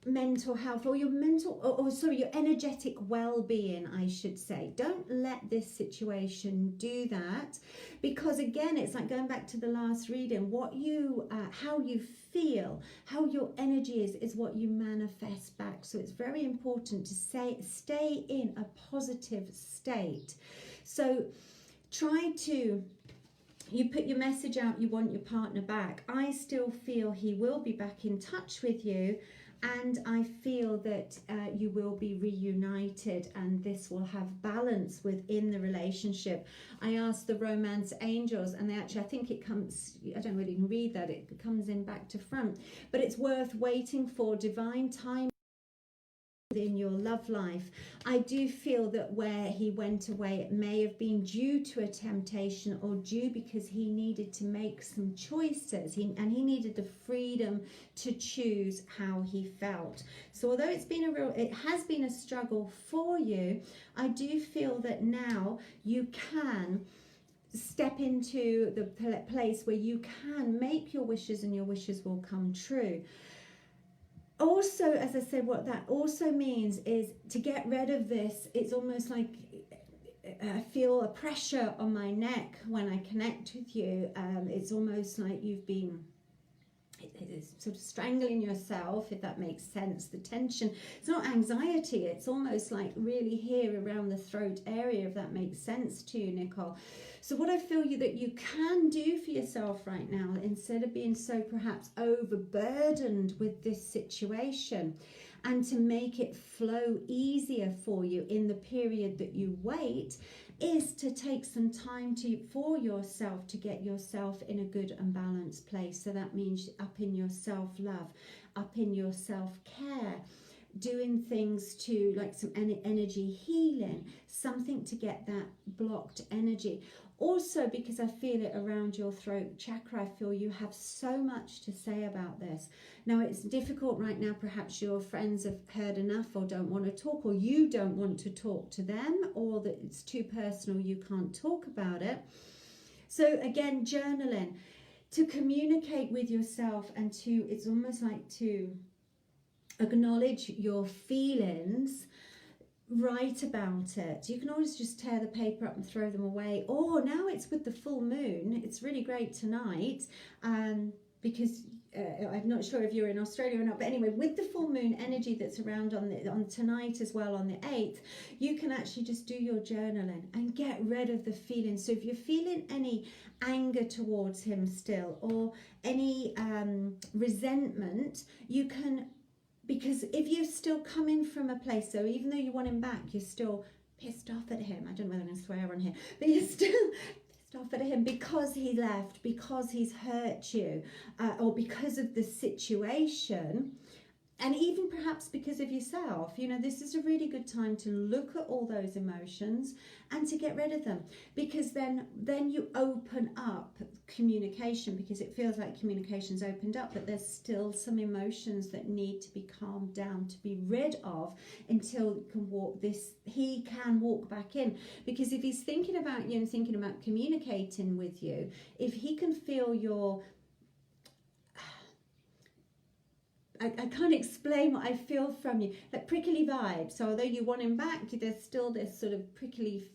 mental health, or your your energetic well-being, I should say. Don't let this situation do that, because again, it's like going back to the last reading, what you how you feel, how your energy is what you manifest back. So it's very important to stay in a positive state. So try to, you put your message out, you want your partner back. I still feel he will be back in touch with you. And I feel that you will be reunited, and this will have balance within the relationship. I asked the romance angels, and they actually, I think it comes, I don't really read that, it comes in back to front, but it's worth waiting for divine time in your love life. I do feel that where he went away, it may have been due to a temptation, or due because he needed to make some choices, and he needed the freedom to choose how he felt. So although it has been a struggle for you, I do feel that now you can step into the place where you can make your wishes, and your wishes will come true. Also, as I said, what that also means is to get rid of this. It's almost like I feel a pressure on my neck when I connect with you. It's almost like you've been sort of strangling yourself, if that makes sense. The tension, it's not anxiety, it's almost like really here around the throat area, if that makes sense to you, Nicole. So what I feel that you can do for yourself right now, instead of being so perhaps overburdened with this situation, and to make it flow easier for you in the period that you wait, is to take some time for yourself, to get yourself in a good and balanced place. So that means up in your self-love, up in your self-care, doing things to, like some energy healing, something to get that blocked energy. Also, because I feel it around your throat chakra, I feel you have so much to say about this. Now, it's difficult right now. Perhaps your friends have heard enough or don't want to talk, or you don't want to talk to them, or that it's too personal, you can't talk about it. So again, journaling, to communicate with yourself, and to, it's almost like to acknowledge your feelings. Write about it. You can always just tear the paper up and throw them away. Or now it's with the full moon. It's really great tonight, because I'm not sure if you're in Australia or not, but anyway, with the full moon energy that's around on tonight as well, on the 8th, you can actually just do your journaling and get rid of the feeling. So if you're feeling any anger towards him still, or any resentment, you can, because if you're still coming from a place, so even though you want him back, you're still pissed off at him. I don't know whether I'm going to swear on here, but you're still pissed off at him because he left, because he's hurt you, or because of the situation, and even perhaps because of yourself. You know, this is a really good time to look at all those emotions and to get rid of them, because then you open up communication, because it feels like communication's opened up, but there's still some emotions that need to be calmed down, to be rid of, until he can walk back in. Because if he's thinking about you and thinking about communicating with you, if he can feel your, I can't explain what I feel from you, that prickly vibe. So although you want him back, there's still this sort of prickly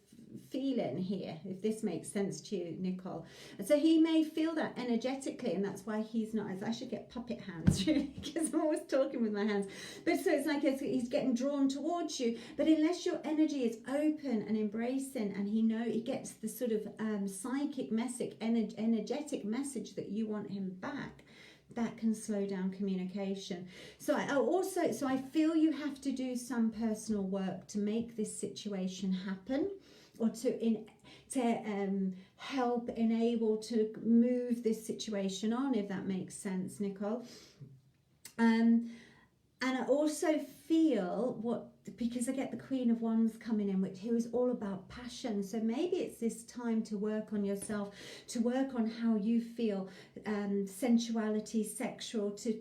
feeling here, if this makes sense to you, Nicole. And so he may feel that energetically, and that's why he's not, I should get puppet hands, really, because I'm always talking with my hands. But so it's like he's getting drawn towards you, but unless your energy is open and embracing, and he gets the sort of psychic message, energetic message that you want him back, that can slow down communication. So I feel you have to do some personal work to make this situation happen, or to help enable to move this situation on, if that makes sense, Nicole. And I also feel because I get the Queen of Wands coming in, who is all about passion. So maybe it's this time to work on yourself, to work on how you feel, sensuality, sexual, to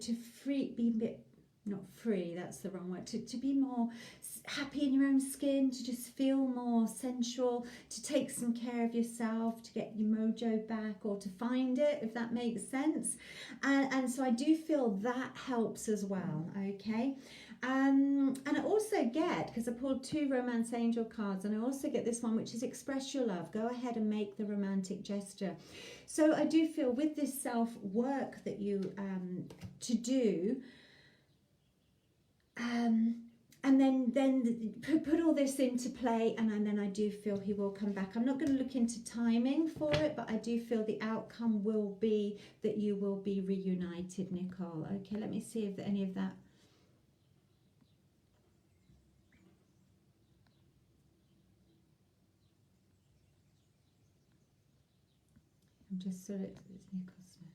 be a bit, not free, that's the wrong word, to be more happy in your own skin, to just feel more sensual, to take some care of yourself, to get your mojo back, or to find it, if that makes sense. And so I do feel that helps as well, okay? And I also get, because I pulled 2 romance angel cards, and I also get this one, which is express your love. Go ahead and make the romantic gesture. So I do feel with this self-work that you to do, and then put all this into play, and then I do feel he will come back. I'm not going to look into timing for it, but I do feel the outcome will be that you will be reunited, Nicole. Okay, let me see if any of that. I'm just sort of, it's Nicole Smith.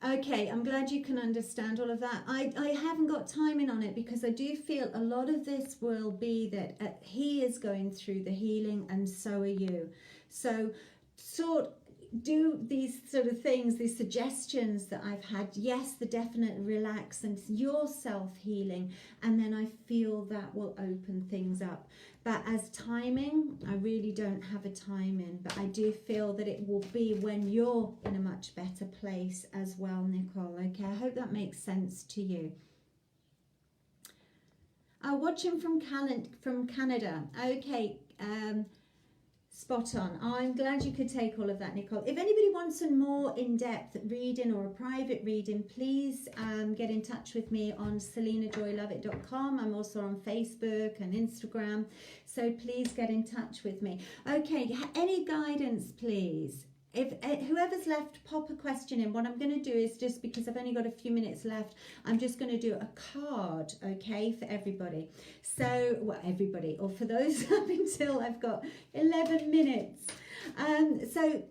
Okay, I'm glad you can understand all of that. I haven't got timing on it, because I do feel a lot of this will be that he is going through the healing, and so are you. So do these sort of things, these suggestions that I've had. Yes, the definite relax and your self-healing, and then I feel that will open things up. But as timing, I really don't have a timing, but I do feel that it will be when you're in a much better place as well, Nicole. Okay, I hope that makes sense to you. Watching from Canada. Okay, spot on. I'm glad you could take all of that, Nicole. If anybody wants a more in-depth reading or a private reading, please get in touch with me on elenajoylevitt.com. I'm also on Facebook and Instagram, so please get in touch with me. Okay, any guidance, please? If whoever's left, pop a question in. What I'm going to do is, just because I've only got a few minutes left, I'm just going to do a card, okay, for everybody. So, well, everybody, or for those up until I've got 11 minutes. So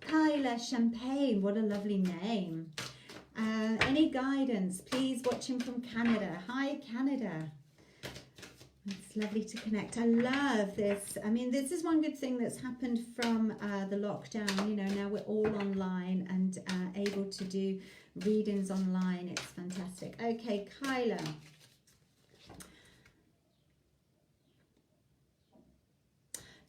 Kyla Champagne, what a lovely name. Any guidance, please? Watching from Canada. Hi, Canada. It's lovely to connect. I love this. I mean, this is one good thing that's happened from the lockdown. You know, now we're all online and able to do readings online. It's fantastic. Okay, Kyla.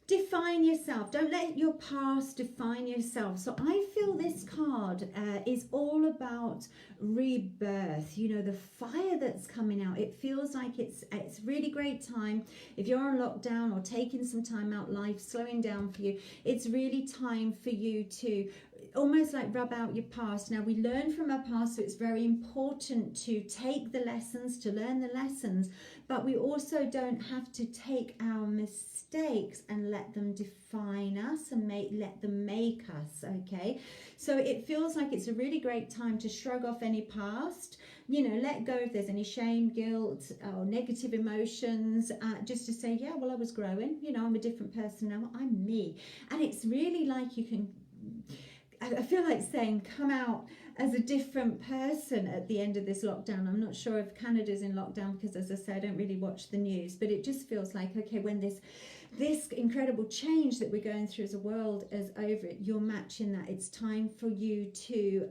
Define yourself. Don't let your past define yourself. So I feel this card is all about rebirth. You know, the fire that's coming out. It feels like it's really great time. If you're on lockdown or taking some time out, life slowing down for you, it's really time for you to almost like rub out your past. Now, we learn from our past, so it's very important to take the lessons, to learn the lessons, but we also don't have to take our mistakes and let them define us and let them make us, okay? So it feels like it's a really great time to shrug off any past, you know, let go if there's any shame, guilt, or negative emotions, just to say, yeah, well, I was growing, you know, I'm a different person now, I'm me. And it's really like you can, I feel like saying, come out as a different person at the end of this lockdown. I'm not sure if Canada's in lockdown because, as I say, I don't really watch the news, but it just feels like, okay, when this incredible change that we're going through as a world is over, you're matching that. It's time for you to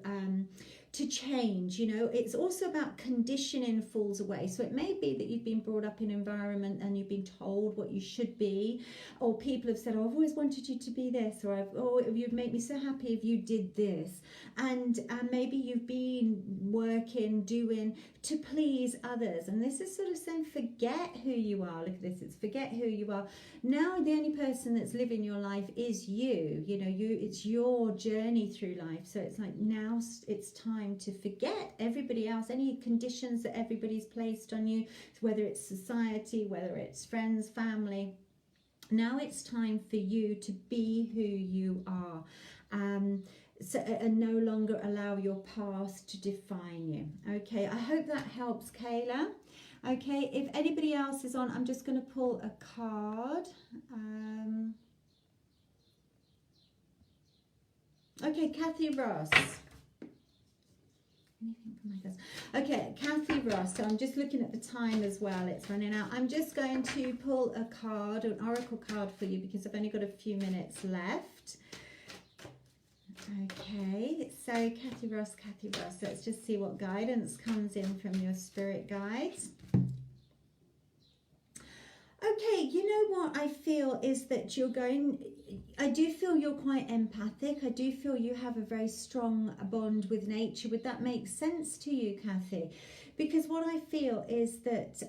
change. You know, it's also about conditioning falls away. So it may be that you've been brought up in an environment and you've been told what you should be, or people have said, oh, I've always wanted you to be this, or oh, you'd make me so happy if you did this. And maybe you've been working, doing to please others, and this is sort of saying, forget who you are. Look at this, it's forget who you are. Now the only person that's living your life is you. You know, it's your journey through life. So it's like, now it's time to forget everybody else, any conditions that everybody's placed on you, whether it's society, whether it's friends, family. Now it's time for you to be who you are. So, and no longer allow your past to define you. Okay, I hope that helps, Kayla. Okay, if anybody else is on, I'm just going to pull a card. Okay, Kathy Ross. Okay, Kathy Ross. So I'm just looking at the time as well. It's running out. I'm just going to pull a card, an oracle card for you, because I've only got a few minutes left. Okay, so Kathy Ross, let's just see what guidance comes in from your spirit guides. Okay, you know what I feel is that I do feel you're quite empathic. I do feel you have a very strong bond with nature. Would that make sense to you, Kathy? Because what I feel is that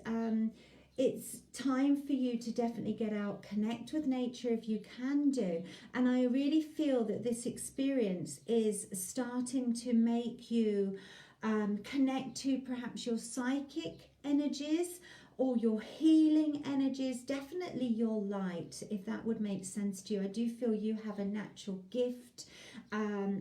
it's time for you to definitely get out, connect with nature if you can do. And I really feel that this experience is starting to make you connect to perhaps your psychic energies or your healing energies, definitely your light, if that would make sense to you. I do feel you have a natural gift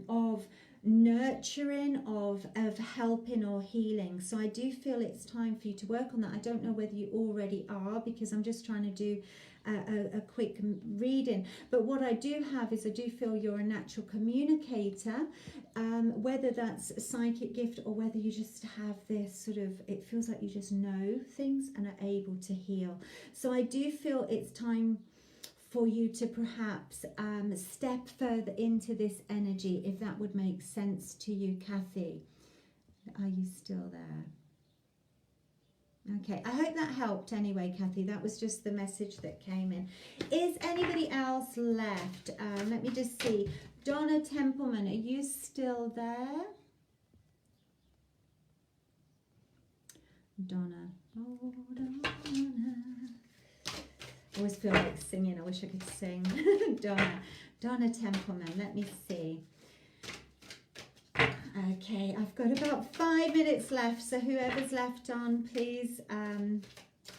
of nurturing, of helping or healing. So I do feel it's time for you to work on that. I don't know whether you already are, because I'm just trying to do a quick reading. But what I do have is I do feel you're a natural communicator, whether that's a psychic gift or whether you just have this sort of, it feels like you just know things and are able to heal. So I do feel it's time for you to perhaps step further into this energy, if that would make sense to you, Kathy. Are you still there? Okay, I hope that helped anyway, Kathy. That was just the message that came in. Is anybody else left? Let me just see. Donna Templeman, are you still there? Donna. Oh, Donna. I always feel like singing. I wish I could sing. Donna Templeman. Let me see. Okay, I've got about 5 minutes left. So whoever's left on, please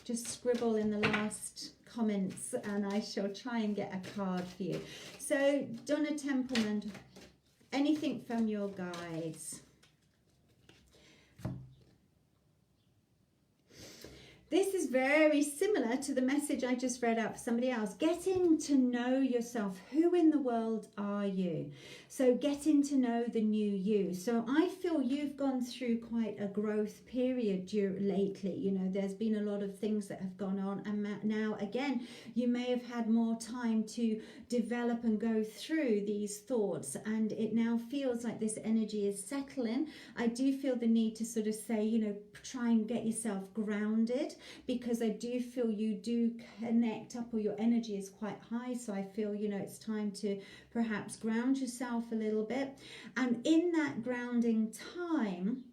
just scribble in the last comments and I shall try and get a card for you. So Donna Templeman, anything from your guides? This is very similar to the message I just read out for somebody else. Getting to know yourself. Who in the world are you? So getting to know the new you. So I feel you've gone through quite a growth period lately. You know, there's been a lot of things that have gone on. And now, again, you may have had more time to develop and go through these thoughts. And it now feels like this energy is settling. I do feel the need to sort of say, you know, try and get yourself grounded, because I do feel you do connect up, or your energy is quite high. So I feel, you know, it's time to perhaps ground yourself a little bit. And in that grounding time,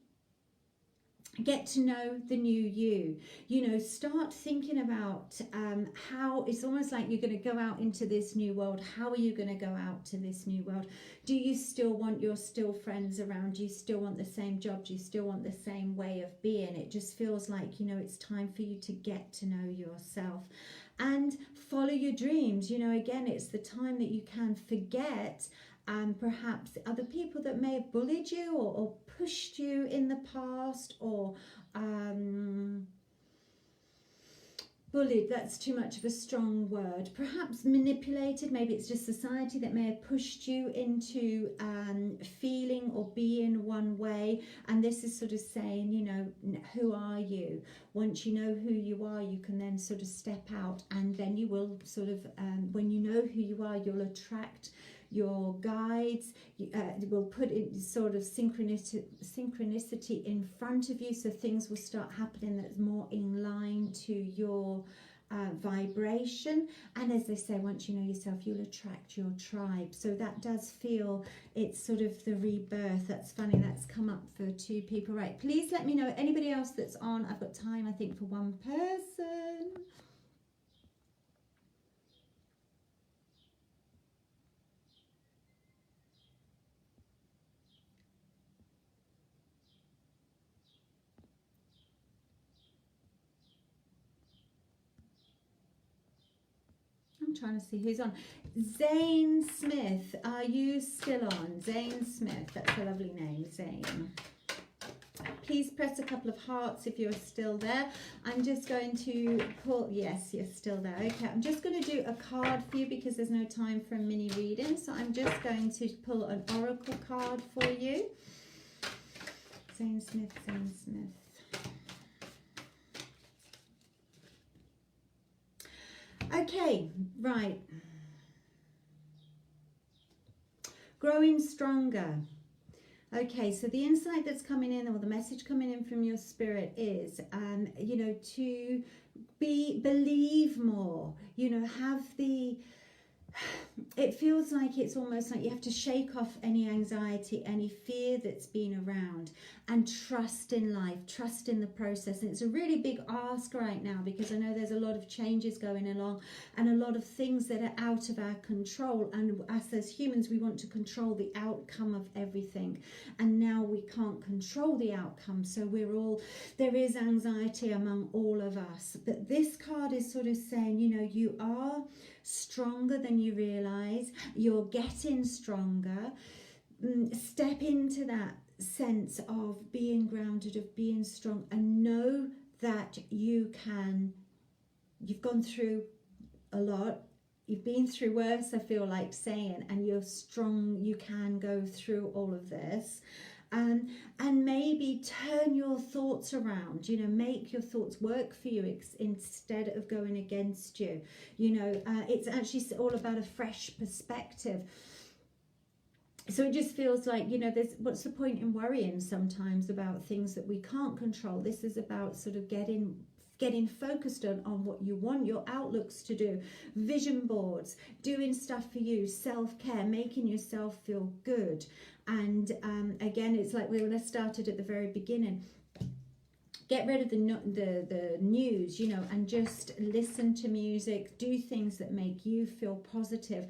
get to know the new you. You know, start thinking about how it's almost like you're going to go out into this new world. How are you going to go out to this new world? Do you still want your friends around? Do you still want the same job? Do you still want the same way of being? It just feels like, you know, it's time for you to get to know yourself and follow your dreams. You know, again, it's the time that you can forget perhaps other people that may have bullied you or pushed you in the past, or bullied, that's too much of a strong word, perhaps manipulated. Maybe it's just society that may have pushed you into feeling or being one way. And this is sort of saying, you know, who are you? Once you know who you are, you can then sort of step out, and then you will sort of when you know who you are, you'll attract your guides. Will put in sort of synchronicity in front of you, so things will start happening that's more in line to your vibration. And as they say, once you know yourself, you'll attract your tribe. So that does feel, it's sort of the rebirth. That's funny, that's come up for 2 people. Right, please let me know, anybody else that's on. I've got time, I think, for 1 person. I'm trying to see who's on. Zane Smith, are you still on? Zane Smith, that's a lovely name, Zane. Please press a couple of hearts if you're still there. I'm just going to pull, yes, you're still there. Okay, I'm just going to do a card for you because there's no time for a mini reading. So I'm just going to pull an oracle card for you. Zane Smith, Zane Smith. Okay, right. Growing stronger. Okay, so the insight that's coming in, or the message coming in from your spirit is, you know, to believe more, you know, have the, it feels like it's almost like you have to shake off any anxiety, any fear that's been around, and trust in life, trust in the process. And it's a really big ask right now, because I know there's a lot of changes going along and a lot of things that are out of our control. And us as humans, we want to control the outcome of everything. And now we can't control the outcome. So there is anxiety among all of us. But this card is sort of saying, you know, you are stronger than you realize. You're getting stronger. Step into that sense of being grounded, of being strong, and know that you've gone through a lot. You've been through worse, I feel like saying, and you're strong. You can go through all of this. And maybe turn your thoughts around, you know, make your thoughts work for you instead of going against you. You know, it's actually all about a fresh perspective. So it just feels like, you know, what's the point in worrying sometimes about things that we can't control? This is about sort of getting focused on what you want your outlooks to do, vision boards, doing stuff for you, self-care, making yourself feel good. And again, it's like when I started at the very beginning. Get rid of the news, you know, and just listen to music, do things that make you feel positive.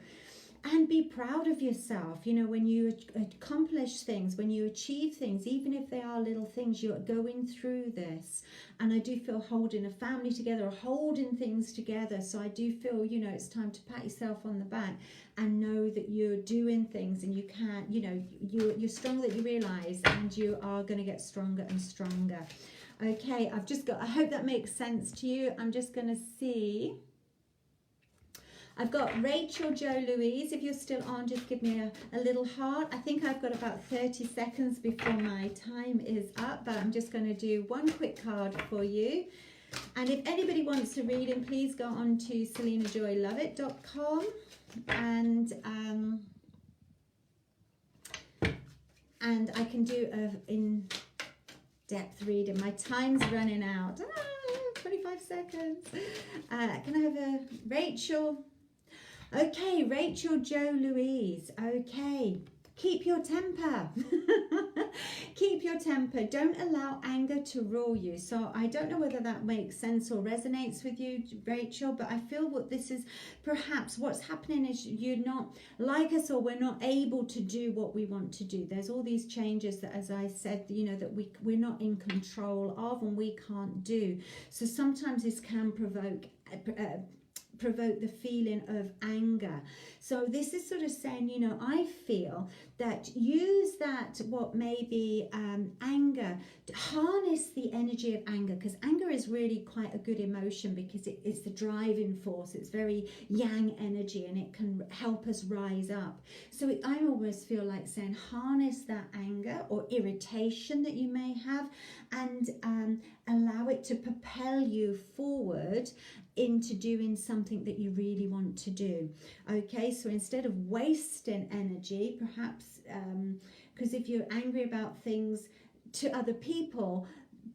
And be proud of yourself. You know, when you accomplish things, when you achieve things, even if they are little things, you're going through this. And I do feel holding a family together, or holding things together. So I do feel, you know, it's time to pat yourself on the back and know that you're doing things, and you can't, you know, you're stronger than you realize, and you are going to get stronger and stronger. Okay, I've just got, I hope that makes sense to you. I'm just going to see. I've got Rachel Jo Louise. If you're still on, just give me a little heart. I think I've got about 30 seconds before my time is up, but I'm just going to do one quick card for you. And if anybody wants to read them, please go on to elenajoylevitt.com, and I can do an in-depth reading. My time's running out. 25 seconds. Can I have a Rachel? Okay, Rachel Jo Louise. Okay, keep your temper. Keep your temper. Don't allow anger to rule you. So I don't know whether that makes sense or resonates with you, Rachel, but I feel what this is, perhaps what's happening is you're not like us, or we're not able to do what we want to do. There's all these changes that, as I said, you know, that we're not in control of, and we can't do. So sometimes this can provoke the feeling of anger. So this is sort of saying, you know, I feel that use that, what may be anger, harness the energy of anger, because anger is really quite a good emotion, because it's the driving force. It's very yang energy, and it can help us rise up. So I almost feel like saying, harness that anger or irritation that you may have, and allow it to propel you forward into doing something that you really want to do. Okay, so instead of wasting energy, perhaps, because if you're angry about things to other people,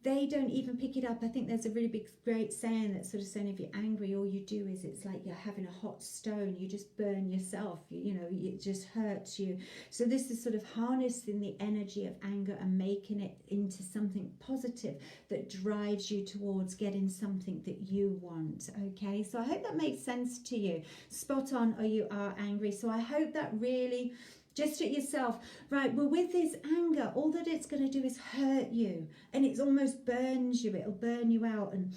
they don't even pick it up. I think there's a really big, great saying that's sort of saying, if you're angry, all you do is, it's like you're having a hot stone. You just burn yourself, you know, it just hurts you. So this is sort of harnessing the energy of anger and making it into something positive that drives you towards getting something that you want. Okay, so I hope that makes sense to you. Spot on, or you are angry. So I hope that really, just at yourself, right, well, with this anger, all that it's going to do is hurt you, and it almost burns you. It'll burn you out, and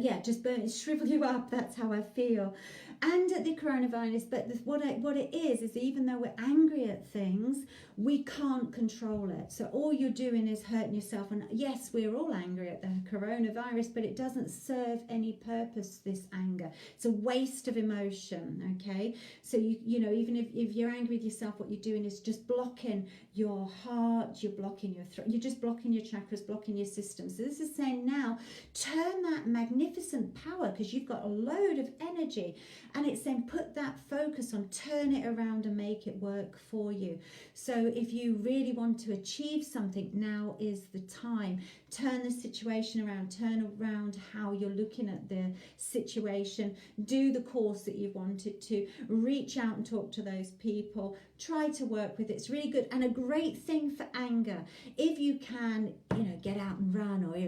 yeah, just shrivel you up. That's how I feel. And at the coronavirus, but what it is even though we're angry at things, we can't control it. So all you're doing is hurting yourself. And yes, we're all angry at the coronavirus, but it doesn't serve any purpose, this anger. It's a waste of emotion, okay? So, you know, even if you're angry with yourself, what you're doing is just blocking your heart, you're blocking your throat, you're just blocking your chakras, blocking your system. So this is saying, now turn that magnificent power, because you've got a load of energy, and it's saying put that focus on, turn it around and make it work for you. So if you really want to achieve something, now is the time. Turn the situation around, turn around how you're looking at the situation, do the course that you've wanted to, reach out and talk to those people, try to work with it. It's really good, and a great thing for anger, if you can, you know, get out and run, or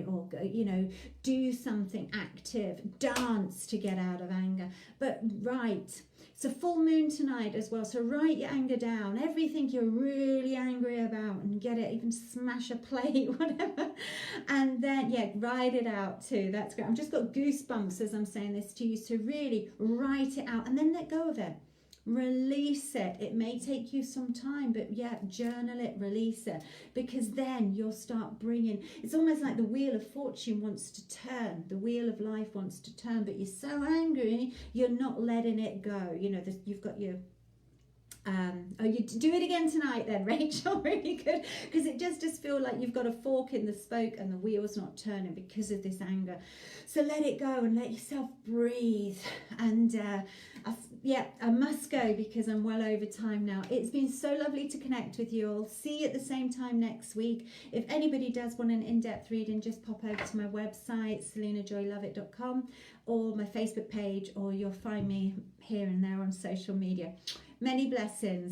you know, do something active, dance to get out of anger. But write. It's a full moon tonight as well, so write your anger down, everything you're really angry about, and get it, even smash a plate, whatever, and then, yeah, write it out too. That's great. I've just got goosebumps as I'm saying this to you, so really write it out, and then let go of it. Release it. It may take you some time, but yeah, journal it, release it, because then you'll start bringing, it's almost like the wheel of fortune wants to turn, the wheel of life wants to turn, but you're so angry, you're not letting it go. You know, you've got your oh, you do it again tonight then, Rachel. Really good, because it does just feel like you've got a fork in the spoke and the wheel's not turning because of this anger. So let it go and let yourself breathe. And yeah, I must go because I'm well over time now. It's been so lovely to connect with you all. See you at the same time next week. If anybody does want an in-depth reading, just pop over to my website, elenajoylevitt.com, or my Facebook page, or you'll find me here and there on social media. Many blessings.